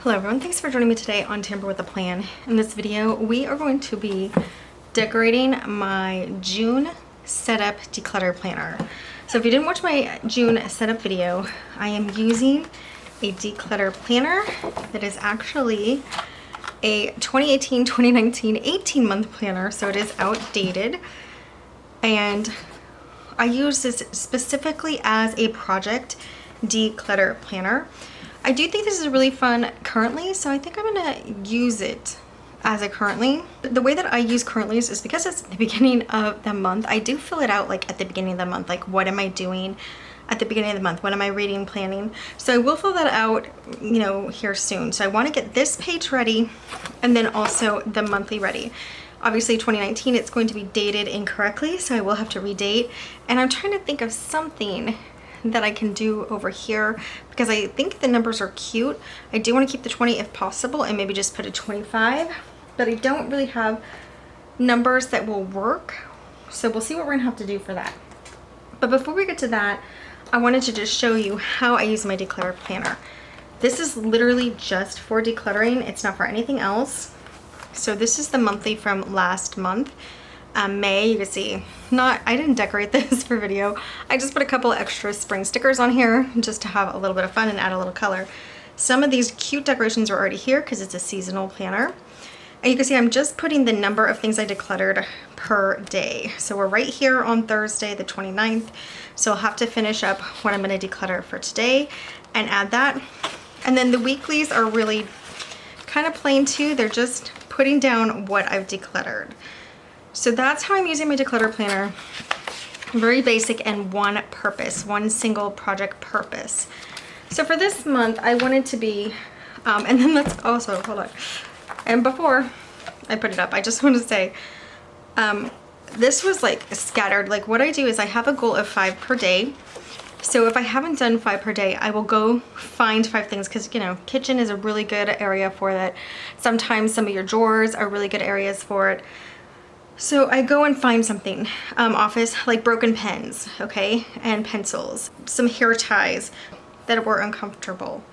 Hello everyone, thanks for joining me today on Tamper with a Plan. In this video, we are going to be decorating my June setup declutter planner. So if you didn't watch my June setup video, I am using a declutter planner that is actually a 2018-2019 18-month planner, so it is outdated. And I use this specifically as a project declutter planner. I do think this is really fun currently, so I think I'm gonna use it as a currently. The way that I use currently is because it's the beginning of the month. I do fill it out like at the beginning of the month, like what am I doing at the beginning of the month? What am I reading, planning? So I will fill that out, you know, here soon. So I want to get this page ready and then also the monthly ready. Obviously 2019, it's going to be dated incorrectly, so I will have to redate. And I'm trying to think of something that I can do over here because I think the numbers are cute. I do want to keep the 20 if possible and maybe just put a 25, but I don't really have numbers that will work. So we'll see what we're gonna have to do for that. But before we get to that, I wanted to just show you how I use my declutter planner. This is literally just for decluttering. It's not for anything else. So this is the monthly from last month. May, you can see, I didn't decorate this for video. I just put a couple extra spring stickers on here just to have a little bit of fun and add a little color. Some of these cute decorations are already here because it's a seasonal planner. And you can see I'm just putting the number of things I decluttered per day. So we're right here on Thursday, the 29th. So I'll have to finish up what I'm gonna declutter for today and add that. And then the weeklies are really kind of plain too. They're just putting down what I've decluttered. So that's how I'm using my declutter planner. Very basic and one purpose, one single project purpose. So for this month, I wanted to be, and then let's also, hold on. And before I put it up, I just want to say, this was like scattered. Like what I do is I have a goal of 5 per day. So if I haven't done 5 per day, I will go find 5 things because, you know, kitchen is a really good area for that. Sometimes some of your drawers are really good areas for it. So I go and find something, office, like broken pens, okay, and pencils, some hair ties that were uncomfortable.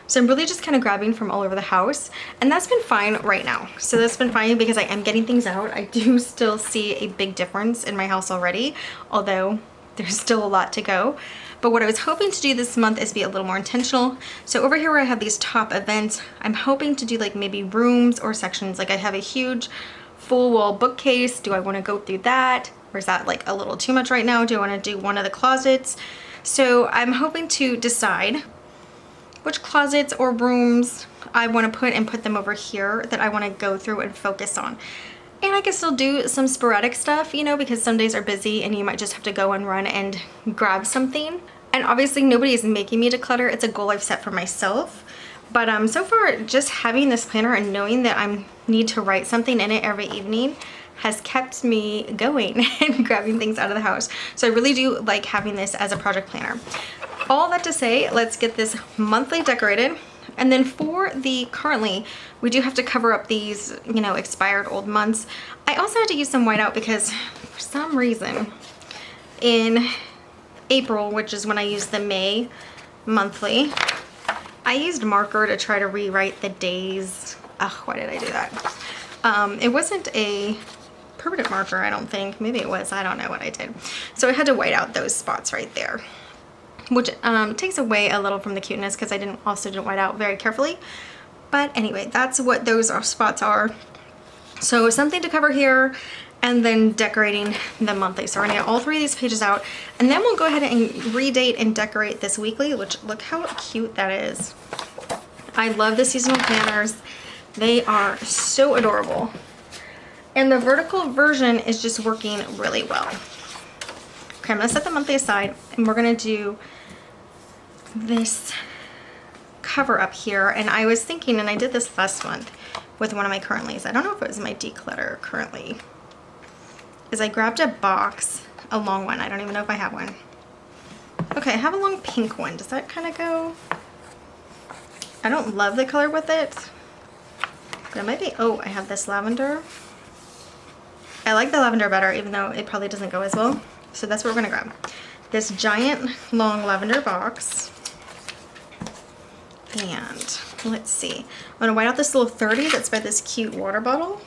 So I'm really just kind of grabbing from all over the house, and that's been fine right now. So that's been fine because I am getting things out. I do still see a big difference in my house already, although there's still a lot to go. But what I was hoping to do this month is be a little more intentional. So over here where I have these top events, I'm hoping to do like maybe rooms or sections. Like I have a huge full wall bookcase. Do I want to go through that, or is that like a little too much right now? Do I want to do one of the closets? So I'm hoping to decide which closets or rooms I want to put them over here that I want to go through and focus on. And I can still do some sporadic stuff, you know, because some days are busy and you might just have to go and run and grab something. And obviously nobody is making me declutter. It's a goal I've set for myself. But so far, just having this planner and knowing that I need to write something in it every evening has kept me going and grabbing things out of the house. So I really do like having this as a project planner. All that to say, let's get this monthly decorated. And then for the currently, we do have to cover up these, you know, expired old months. I also had to use some whiteout because for some reason in April, which is when I used the May monthly, I used marker to try to rewrite the days. Ugh, why did I do that? It wasn't a permanent marker, I don't think. Maybe it was, I don't know what I did. So I had to white out those spots right there, which takes away a little from the cuteness because I didn't white out very carefully. But anyway, that's what those spots are. So something to cover here, and then decorating the monthly. So we're gonna get all 3 of these pages out, and then we'll go ahead and redate and decorate this weekly, which look how cute that is. I love the seasonal planners. They are so adorable. And the vertical version is just working really well. Okay, I'm gonna set the monthly aside, and we're gonna do this cover up here. And I was thinking, and I did this last month with one of my currentlies. I don't know if it was my declutter currently. Is I grabbed a box, a long one. I don't even know if I have one. Okay, I have a long pink one. Does that kind of go? I don't love the color with it, but it might be, oh, I have this lavender. I like the lavender better, even though it probably doesn't go as well. So that's what we're gonna grab. This giant long lavender box. And let's see. I'm gonna white out this little 30 that's by this cute water bottle.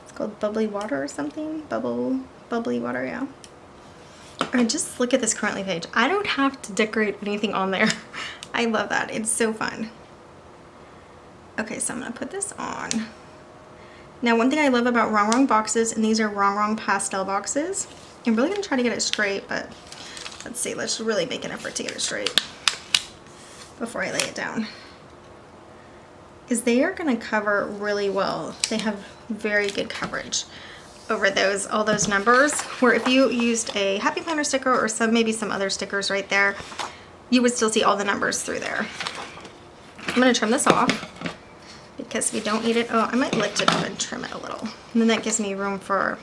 It's called Bubbly Water or something. Bubbly Water, yeah. And just look at this currently page. I don't have to decorate anything on there. I love that. It's so fun. Okay, so I'm gonna put this on. Now, one thing I love about Wrong boxes, and these are Wrong pastel boxes. I'm really gonna try to get it straight, but let's see, let's really make an effort to get it straight before I lay it down. Is they are gonna cover really well. They have very good coverage over all those numbers, where if you used a Happy Planner sticker or maybe some other stickers right there, you would still see all the numbers through there. I'm gonna trim this off because we don't need it. Oh, I might lift it up and trim it a little. And then that gives me room for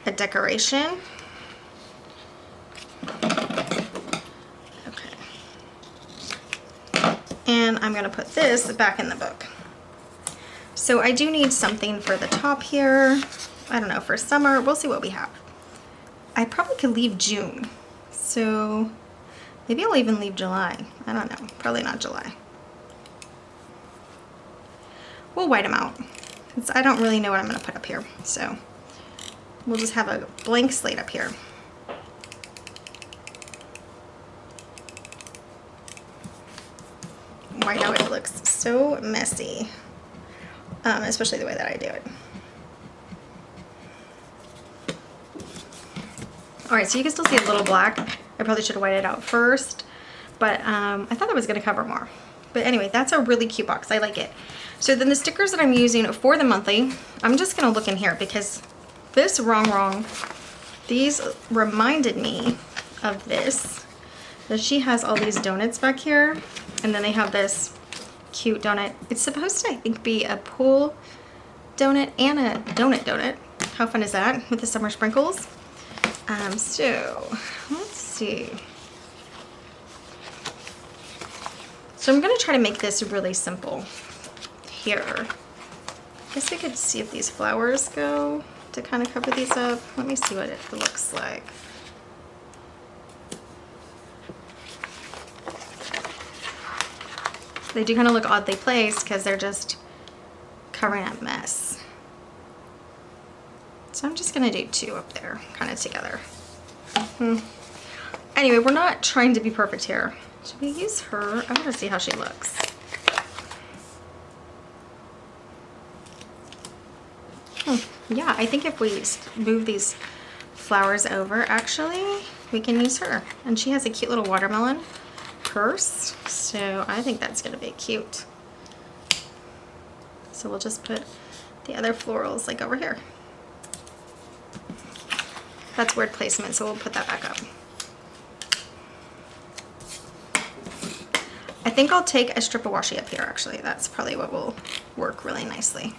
a decoration. Okay. And I'm gonna put this back in the book. So I do need something for the top here. I don't know, for summer, we'll see what we have. I probably could leave June. So maybe I'll even leave July. I don't know, probably not July. We'll white them out. I don't really know what I'm gonna put up here. So we'll just have a blank slate up here. White out, it looks so messy. Especially the way that I do it. All right, so you can still see a little black. I probably should have whited it out first, but I thought that was gonna cover more. But anyway, that's a really cute box, I like it. So then the stickers that I'm using for the monthly, I'm just gonna look in here because this Wrong, these reminded me of this. That she has all these donuts back here, and then they have this cute donut. It's supposed to, I think, be a pool donut and a donut. How fun is that with the summer sprinkles? So let's see. So I'm gonna try to make this really simple here. I guess we could see if these flowers go to kind of cover these up. Let me see what it looks like. They do kind of look oddly placed because they're just covering up mess. So I'm just gonna do two up there, kind of together. Anyway, we're not trying to be perfect here. Should we use her? I want to see how she looks. Yeah, I think if we move these flowers over, actually, we can use her. And she has a cute little watermelon purse, so I think that's gonna be cute. So we'll just put the other florals like over here. That's weird placement, so we'll put that back up. I think I'll take a strip of washi up here, actually. That's probably what will work really nicely.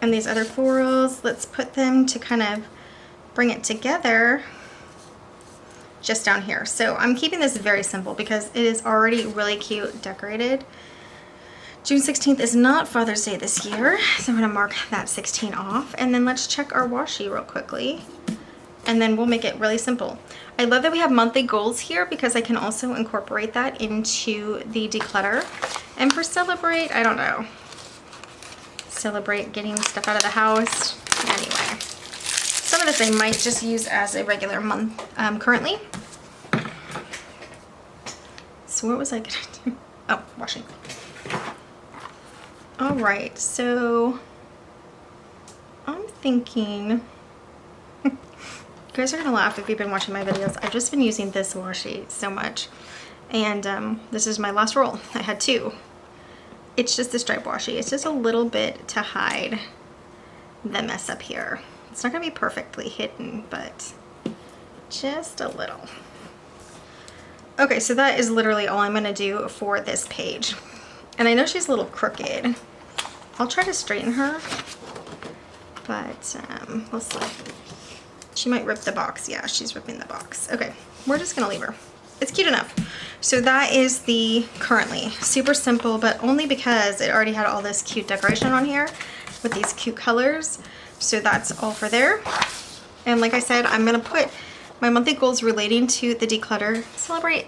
And these other florals, let's put them to kind of bring it together just down here. So I'm keeping this very simple because it is already really cute decorated. June 16th is not Father's Day this year, so I'm gonna mark that 16 off. And then let's check our washi real quickly. And then we'll make it really simple. I love that we have monthly goals here because I can also incorporate that into the declutter. And for celebrate, I don't know. Celebrate getting stuff out of the house. Anyway, some of this I might just use as a regular month currently. So what was I gonna do? Oh, washing. All right, so I'm thinking, you guys are gonna laugh if you've been watching my videos. I've just been using this washi so much. And this is my last roll. I had two. It's just the stripe washi. It's just a little bit to hide the mess up here. It's not gonna be perfectly hidden, but just a little. Okay, so that is literally all I'm gonna do for this page. And I know she's a little crooked. I'll try to straighten her, but we'll see. She might rip the box. Yeah, she's ripping the box. Okay, we're just gonna leave her. It's cute enough. So that is the currently super simple, but only because it already had all this cute decoration on here with these cute colors. So that's all for there. And like I said, I'm gonna put my monthly goals relating to the declutter. Celebrate.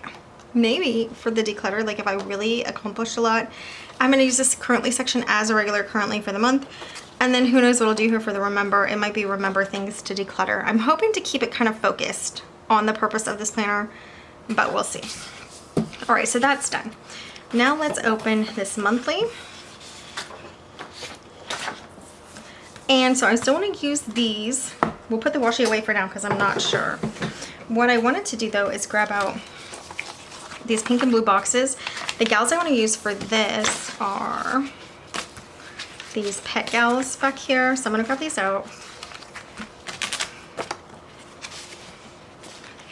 maybe for the declutter, like if I really accomplished a lot, I'm gonna use this currently section as a regular currently for the month. And then who knows what I'll do here for the remember. It might be remember things to declutter. I'm hoping to keep it kind of focused on the purpose of this planner, but we'll see. All right, so that's done. Now let's open this monthly. And so I still want to use these. We'll put the washi away for now because I'm not sure. What I wanted to do though is grab out these pink and blue boxes. The gals I want to use for this are these pet gals back here. So I'm going to grab these out.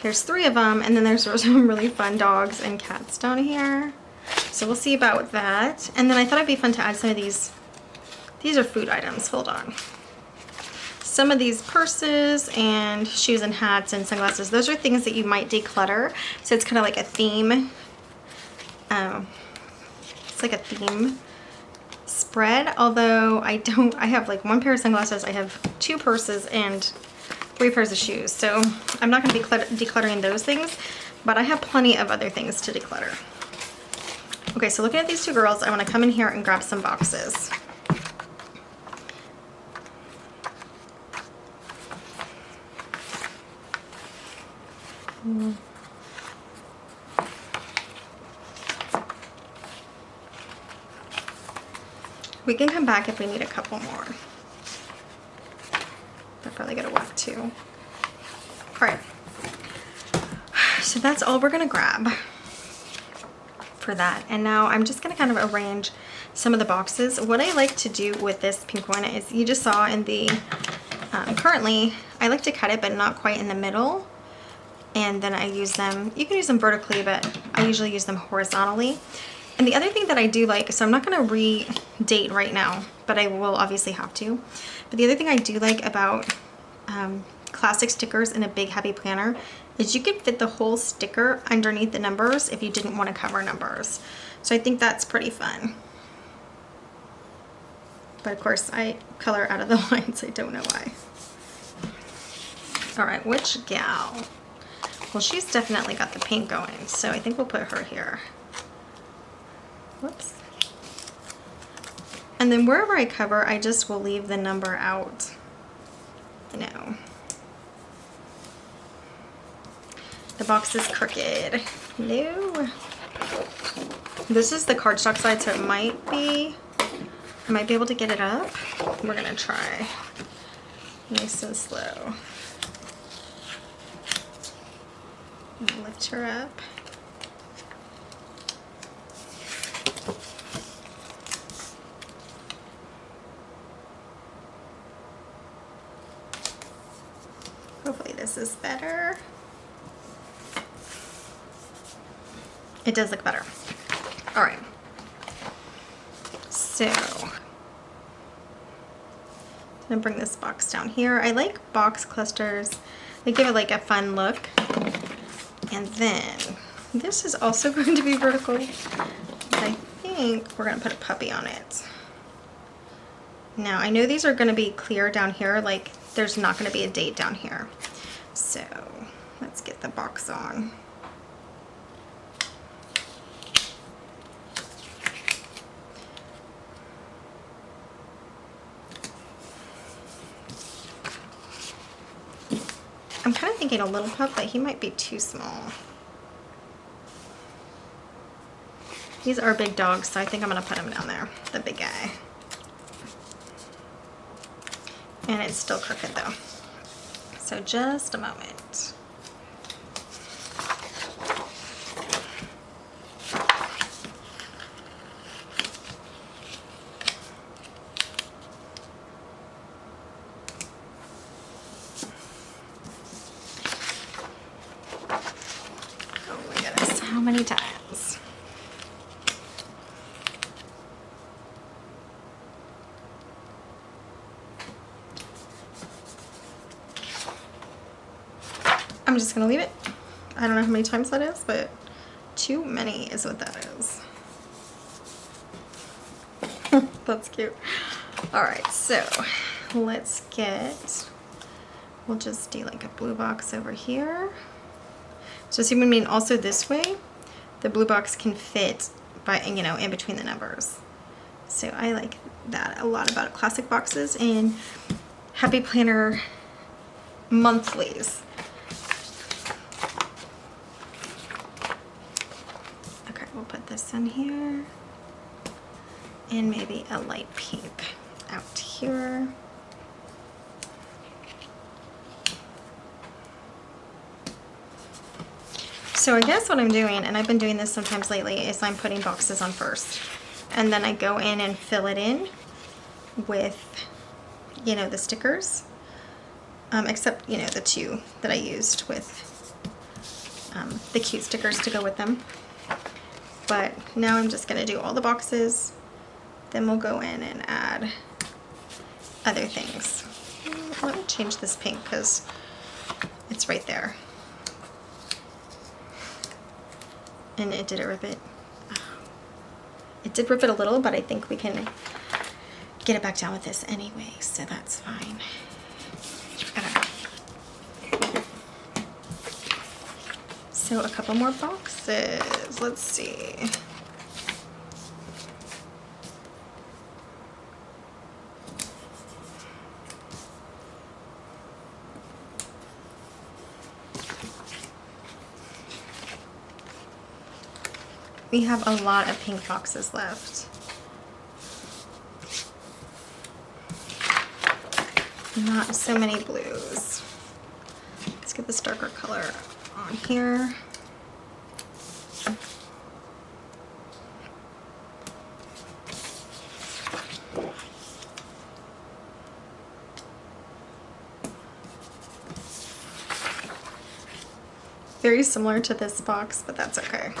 There's 3 of them, and then there's some really fun dogs and cats down here. So we'll see about that. And then I thought it'd be fun to add some of these. These are food items. Hold on. Some of these purses and shoes and hats and sunglasses. Those are things that you might declutter. So it's kind of like a theme. It's like a theme spread. Although I have like 1 pair of sunglasses. I have 2 purses and 3 pairs of shoes. So I'm not going to be decluttering those things, but I have plenty of other things to declutter. Okay, so looking at these 2 girls, I want to come in here and grab some boxes. We can come back if we need a couple more. They're probably gonna work too. All right, so that's all we're gonna grab for that. And now I'm just gonna kind of arrange some of the boxes. What I like to do with this pink one is, you just saw in the, currently, I like to cut it, but not quite in the middle. And then I use them, you can use them vertically, but I usually use them horizontally. And the other thing that I do like, so I'm not gonna re-date right now, but I will obviously have to. But the other thing I do like about classic stickers in a big heavy planner is you could fit the whole sticker underneath the numbers if you didn't want to cover numbers. So I think that's pretty fun. But of course I color out of the lines, I don't know why. All right, which gal? Well, she's definitely got the pink going, so I think we'll put her here. Whoops. And then wherever I cover, I just will leave the number out, you know. The box is crooked. No. This is the cardstock side, so I might be able to get it up. We're gonna try. Nice and slow. Lift her up. Hopefully this is better. It does look better. All right. So I'm gonna bring this box down here. I like box clusters. They give it like a fun look. And then this is also going to be vertical. I think we're gonna put a puppy on it. Now I know these are gonna be clear down here, like there's not gonna be a date down here. So let's get the box on. I'm kind of thinking a little pup, but he might be too small. These are big dogs, so I think I'm gonna put him down there, the big guy. And it's still crooked though. So just a moment. How many times? I'm just gonna leave it. I don't know how many times that is, but too many is what that is. That's cute. All right, so let's we'll just do like a blue box over here. So see what I mean? Also this way, the blue box can fit by, you know, in between the numbers. So I like that a lot about classic boxes and Happy Planner monthlies. Okay, we'll put this in here and maybe a light pink out here. So I guess what I'm doing, and I've been doing this sometimes lately, is I'm putting boxes on first. And then I go in and fill it in with, you know, the stickers. Except, you know, the two that I used with the cute stickers to go with them. But now I'm just going to do all the boxes. Then we'll go in and add other things. Let me change this pink because it's right there. And it did rip it. It did rip it a little, but I think we can get it back down with this anyway, so that's fine. Okay. So a couple more boxes. Let's see. We have a lot of pink boxes left. Not so many blues. Let's get this darker color on here. Very similar to this box, but that's okay.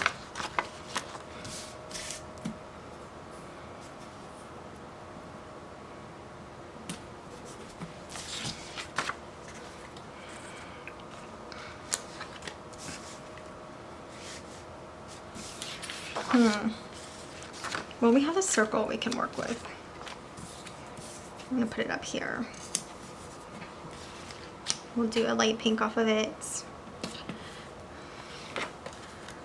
Well, we have a circle we can work with. I'm gonna put it up here. We'll do a light pink off of it.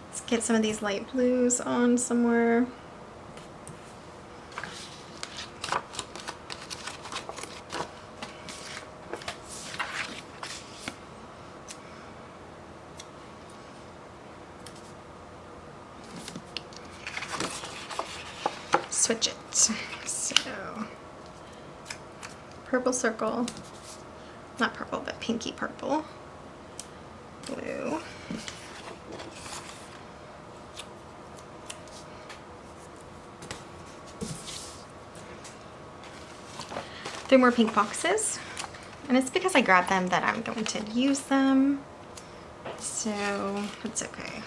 Let's get some of these light blues on somewhere. Switch it. So, purple circle, not purple, but pinky purple, blue, three more pink boxes, and it's because I grabbed them that I'm going to use them, so it's okay.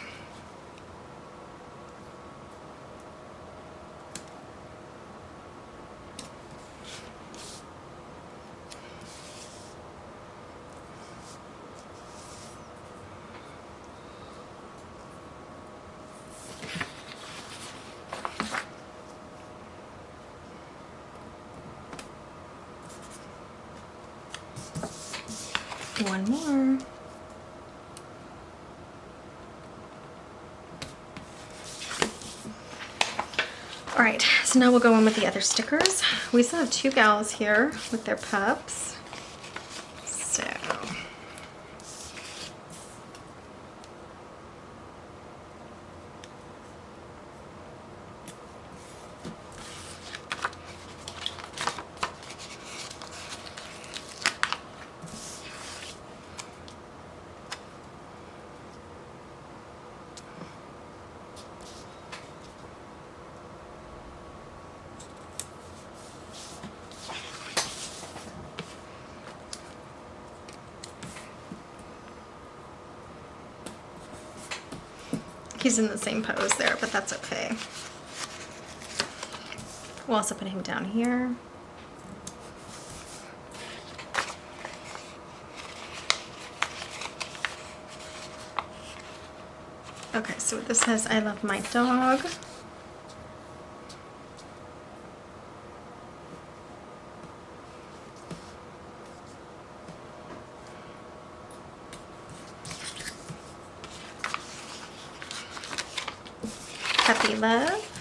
One more. All right, so now we'll go in with the other stickers. We still have two gals here with their pups. So, he's in the same pose there, but that's okay. We'll also put him down here. Okay, so this says, I love my dog. love.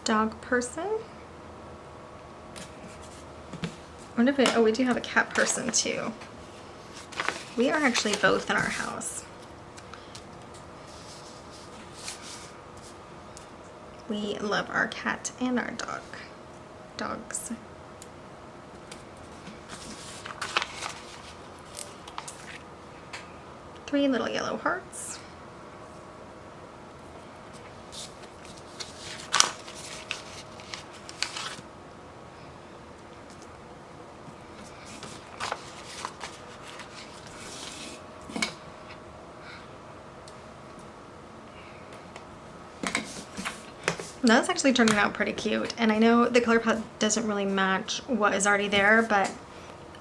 Dog person. I wonder if oh, we do have a cat person too. We are actually both in our house. We love our cat and our dogs. Three little yellow hearts. That's actually turning out pretty cute, and I know the color palette doesn't really match what is already there, but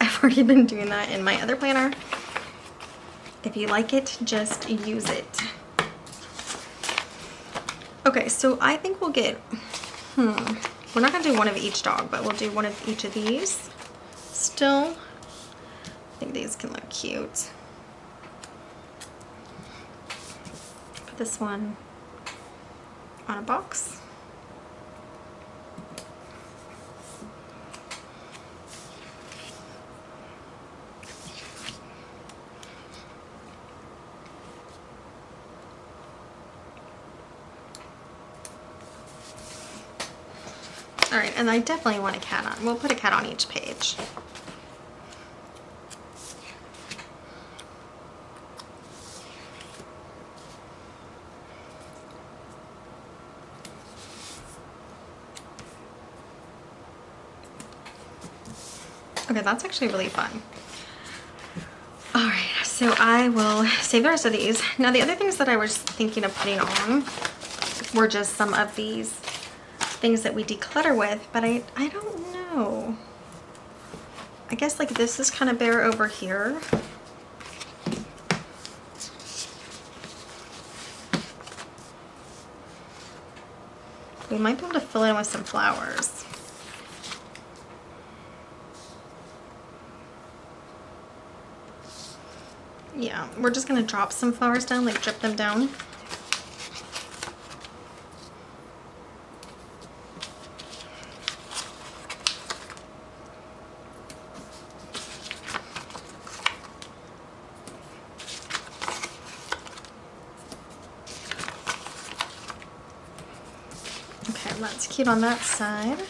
I've already been doing that in my other planner. If you like it, just use it. Okay, so I think we'll get, we're not gonna do one of each dog, but we'll do one of each of these still. I think these can look cute. Put this one on a box. All right, and I definitely want a cat on. We'll put a cat on each page. Okay, that's actually really fun. All right, so I will save the rest of these. Now, the other things that I was thinking of putting on were just some of these things that we declutter with, but I don't know. I guess like this is kind of bare over here. We might be able to fill in with some flowers. Yeah, we're just gonna drop some flowers down, like drip them down. That's cute on that side.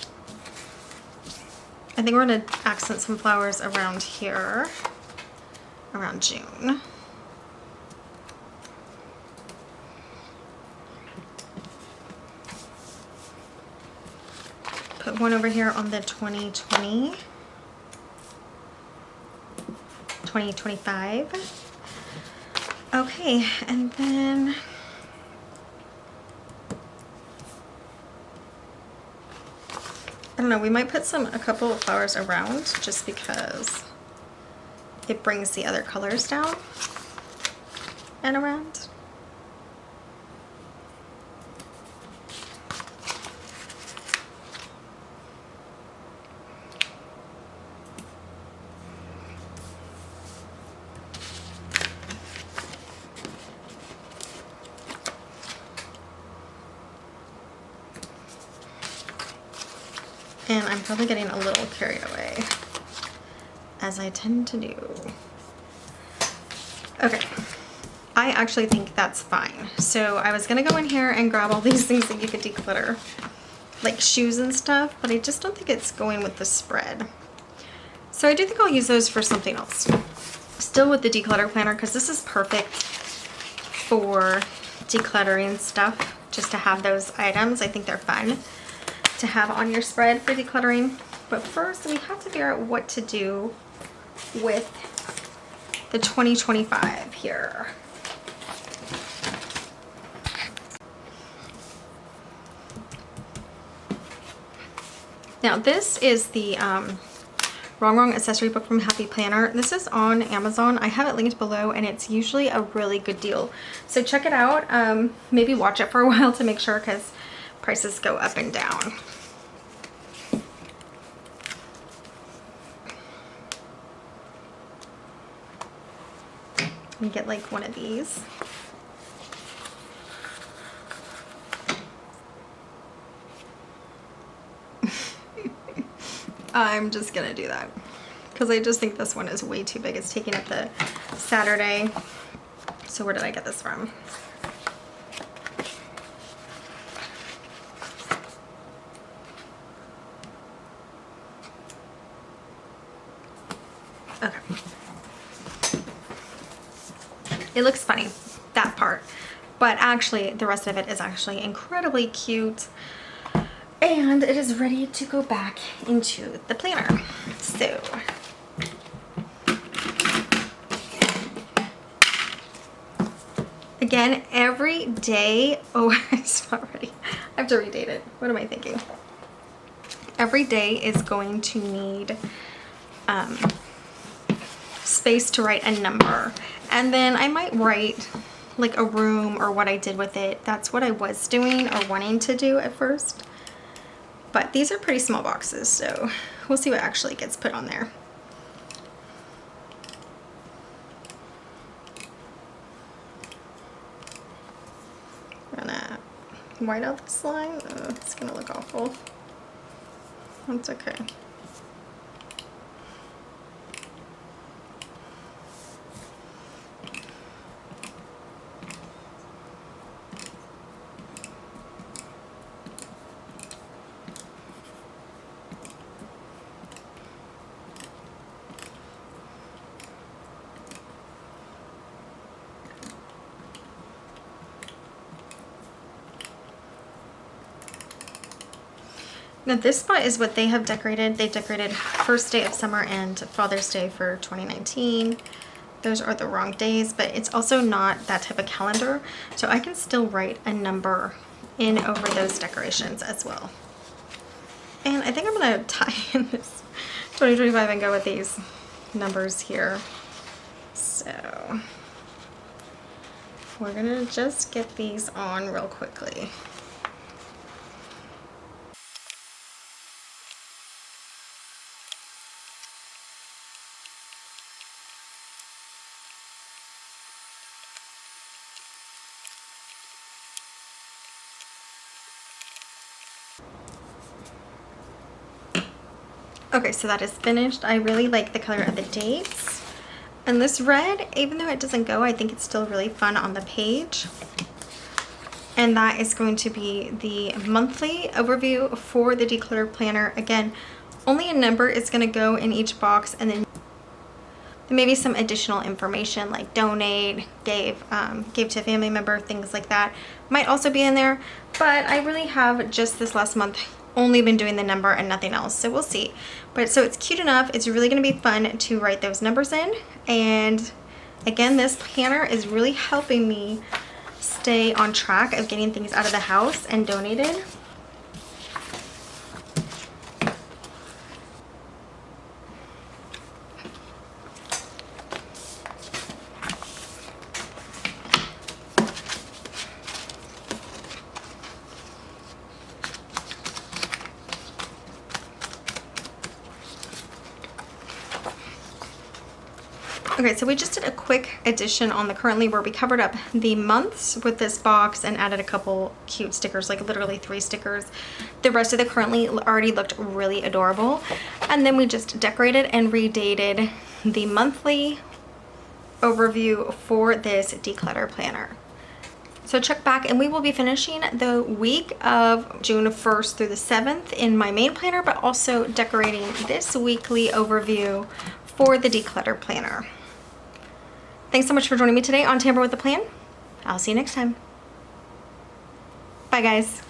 I think we're going to accent some flowers around here, around June. Put one over here on the 2025. Okay, and then I don't know, we might put a couple of flowers around just because it brings the other colors down and around. And I'm probably getting a little carried away, as I tend to do. Okay, I actually think that's fine. So I was gonna go in here and grab all these things that you could declutter, like shoes and stuff, but I just don't think it's going with the spread. So I do think I'll use those for something else. Still with the declutter planner, because this is perfect for decluttering stuff, just to have those items. I think they're fun to have on your spread for decluttering. But first we have to figure out what to do with the 2025 here. Now this is the Wrong accessory book from Happy Planner. This is on Amazon. I have it linked below and it's usually a really good deal. So check it out. Maybe watch it for a while to make sure, because prices go up and down. You get like one of these. I'm just gonna do that because I just think this one is way too big. It's taking up the Saturday. So where did I get this from? Okay. It looks funny, that part, but actually the rest of it is actually incredibly cute. And it is ready to go back into the planner. So, again, every day, oh, it's not ready. I have to redate it. What am I thinking? Every day is going to need space to write a number. And then I might write like a room or what I did with it. That's what I was doing or wanting to do at first. But these are pretty small boxes, so we'll see what actually gets put on there. I'm gonna white out this line. Oh, it's gonna look awful. That's okay. Now this spot is what they have decorated. They decorated first day of summer and Father's Day for 2019. Those are the wrong days, but it's also not that type of calendar. So I can still write a number in over those decorations as well. And I think I'm gonna tie in this 2025 and go with these numbers here. So we're gonna just get these on real quickly. Okay, so that is finished. I really like the color of the dates. And this red, even though it doesn't go, I think it's still really fun on the page. And that is going to be the monthly overview for the declutter planner. Again, only a number is going to go in each box, and then maybe some additional information like donate, gave to a family member, things like that might also be in there. But I really have just this last month only been doing the number and nothing else, so we'll see. But so it's cute enough. It's really going to be fun to write those numbers in. And again, this planner is really helping me stay on track of getting things out of the house and donated. Okay, so we just did a quick addition on the currently where we covered up the months with this box and added a couple cute stickers, like literally 3 stickers. The rest of the currently already looked really adorable. And then we just decorated and redated the monthly overview for this declutter planner. So check back, and we will be finishing the week of June 1st through the 7th in my main planner, but also decorating this weekly overview for the declutter planner. Thanks so much for joining me today on Tamper with a Plan. I'll see you next time. Bye, guys.